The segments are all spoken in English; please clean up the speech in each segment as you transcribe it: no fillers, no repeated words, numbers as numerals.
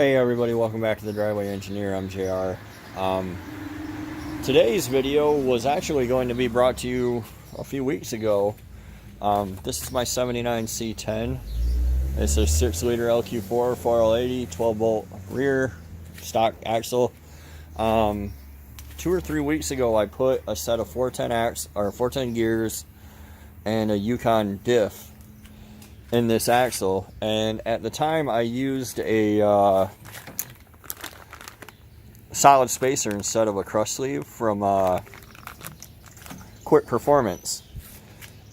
Hey everybody, welcome back to the Driveway Engineer. I'm JR. Today's video was actually going to be brought to you a few weeks ago. This is my 79 C10. It's a 6-liter LQ4, 4L80, 12-bolt rear, stock axle. 2 or 3 weeks ago, I put a set of 410 gears and a Yukon diff in this axle, and at the time I used a solid spacer instead of a crush sleeve from Quick Performance,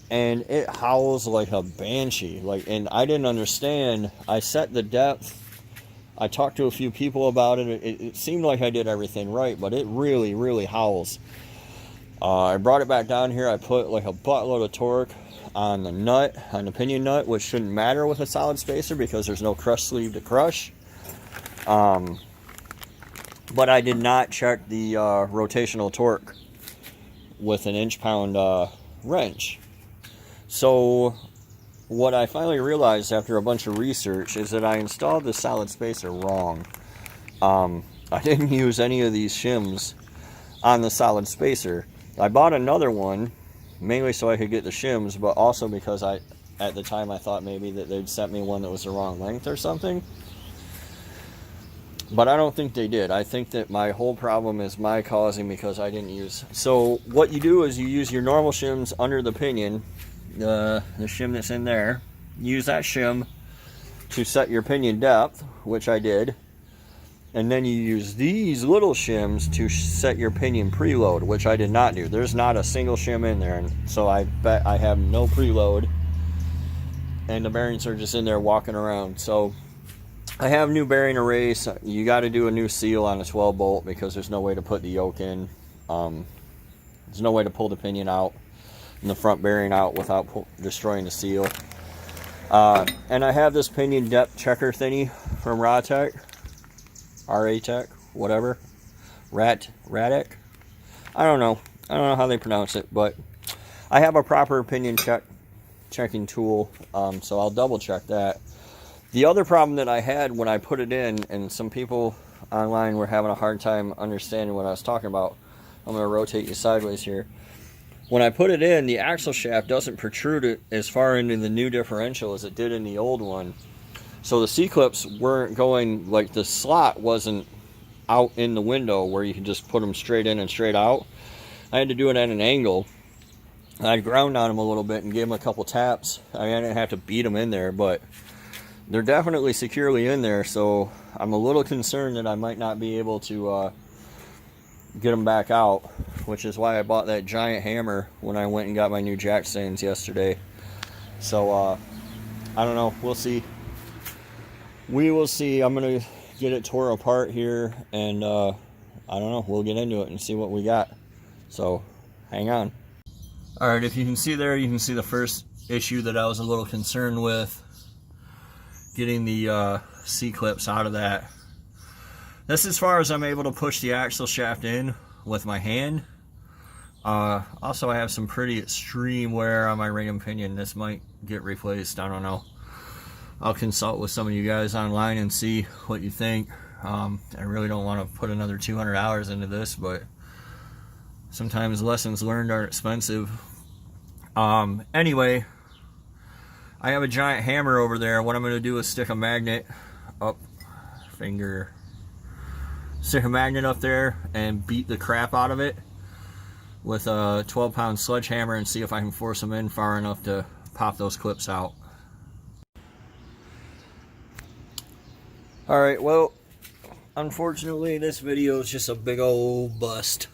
and it howls like a banshee. And I didn't understand. I set the depth. I talked to a few people about it. It seemed like I did everything right, but it really howls. I brought it back down here. I put like a buttload of torque on the nut, on the pinion nut, which shouldn't matter with a solid spacer because there's no crush sleeve to crush. But I did not check the rotational torque with an inch-pound wrench. So what I finally realized after a bunch of research is that I installed the solid spacer wrong. I didn't use any of these shims on the solid spacer. I bought another one mainly so I could get the shims, but also because at the time I thought maybe that they'd sent me one that was the wrong length or something. But I don't think they did. I think that my whole problem is my causing because I didn't use. So what you do is you use your normal shims under the pinion, the shim that's in there. Use that shim to set your pinion depth, which I did. And then you use these little shims to set your pinion preload, which I did not do. There's not a single shim in there, and so I bet I have no preload. And the bearings are just in there walking around. So I have new bearing arrays. You got to do a new seal on a 12 bolt because there's no way to put the yoke in. There's no way to pull the pinion out and the front bearing out without destroying the seal. And I have this pinion depth checker thingy from Ratec, whatever, Ratec. I don't know how they pronounce it, but I have a proper pinion checking tool, so I'll double check that. The other problem that I had when I put it in, and some people online were having a hard time understanding what I was talking about. I'm going to rotate you sideways here. When I put it in, the axle shaft doesn't protrude as far into the new differential as it did in the old one. So the C-clips weren't going, like the slot wasn't out in the window where you could just put them straight in and straight out. I had to do it at an angle. I ground on them a little bit and gave them a couple taps. I didn't have to beat them in there, but they're definitely securely in there. So I'm a little concerned that I might not be able to get them back out, which is why I bought that giant hammer when I went and got my new jack stands yesterday. So I don't know. We'll see. We will see. I'm going to get it tore apart here, and I don't know. We'll get into it and see what we got. So, hang on. Alright, if you can see there, you can see the first issue that I was a little concerned with. Getting the C-clips out of that. This is as far as I'm able to push the axle shaft in with my hand. Also, I have some pretty extreme wear on my ring and pinion. This might get replaced. I don't know. I'll consult with some of you guys online and see what you think. I really don't want to put another 200 hours into this, but sometimes lessons learned are expensive. Anyway, I have a giant hammer over there. What I'm going to do is stick a magnet up there and beat the crap out of it with a 12-pound sledgehammer and see if I can force them in far enough to pop those clips out. Alright, well, unfortunately this video is just a big old bust.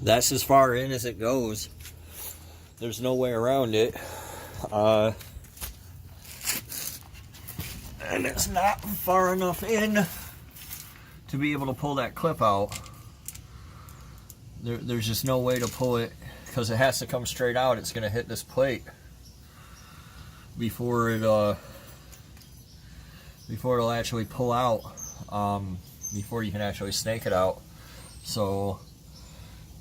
That's as far in as it goes. There's no way around it. And it's not far enough in to be able to pull that clip out. There's just no way to pull it because it has to come straight out. It's going to hit this plate before it'll actually pull out, before you can actually snake it out. So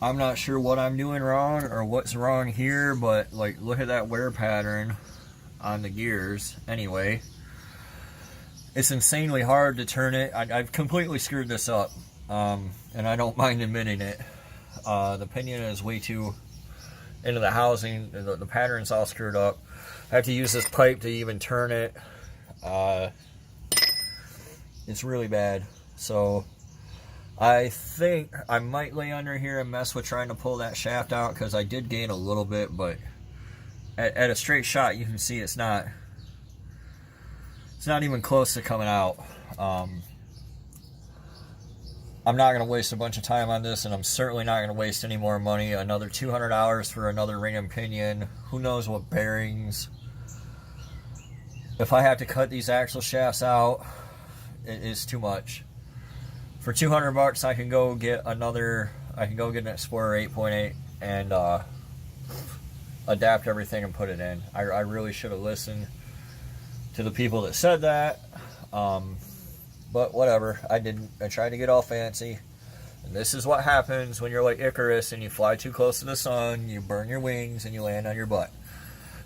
I'm not sure what I'm doing wrong or what's wrong here, but like, look at that wear pattern on the gears anyway. It's insanely hard to turn it. I've completely screwed this up, and I don't mind admitting it. The pinion is way too into the housing. The pattern's all screwed up. I have to use this pipe to even turn it. It's really bad. So I think I might lay under here and mess with trying to pull that shaft out, because I did gain a little bit, but at a straight shot you can see it's not even close to coming out. I'm not going to waste a bunch of time on this, and I'm certainly not going to waste any more money. Another $200 for another ring and pinion. Who knows what bearings. If I have to cut these axle shafts out, it is too much. For 200 bucks, I can go get another. I can go get an Explorer 8.8 and adapt everything and put it in. I really should have listened to the people that said that. But whatever, I didn't. I tried to get all fancy. And this is what happens when you're like Icarus and you fly too close to the sun, you burn your wings, and you land on your butt.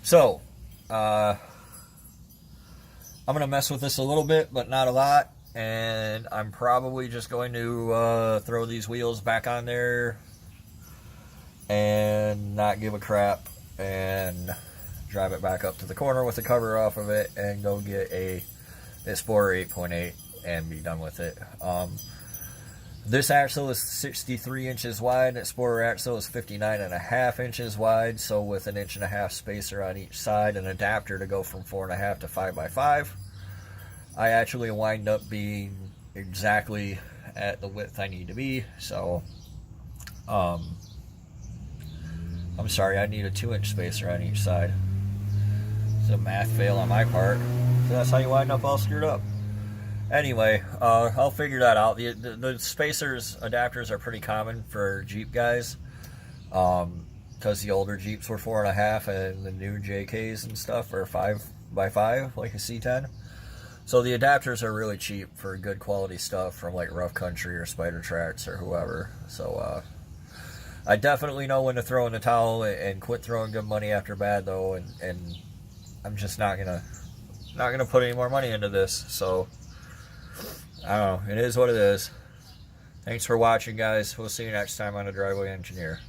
So, I'm going to mess with this a little bit, but not a lot. And I'm probably just going to throw these wheels back on there and not give a crap and drive it back up to the corner with the cover off of it and go get a Explorer 8.8 and be done with it. This axle is 63 inches wide. Explorer axle is 59.5 inches wide, so with an 1.5 inch spacer on each side, an adapter to go from 4.5 to 5x5. I actually wind up being exactly at the width I need to be, so I'm sorry, I need a 2-inch spacer on each side. It's a math fail on my part. So that's how you wind up all screwed up. Anyway, I'll figure that out. The spacers, adapters are pretty common for Jeep guys, because the older Jeeps were 4.5 and the new JKs and stuff are 5x5, like a C10. So the adapters are really cheap for good quality stuff from like Rough Country or Spider Tracks or whoever. So I definitely know when to throw in the towel and quit throwing good money after bad, though, and I'm just not gonna put any more money into this. So I don't know. It is what it is. Thanks for watching, guys. We'll see you next time on The Driveway Engineer.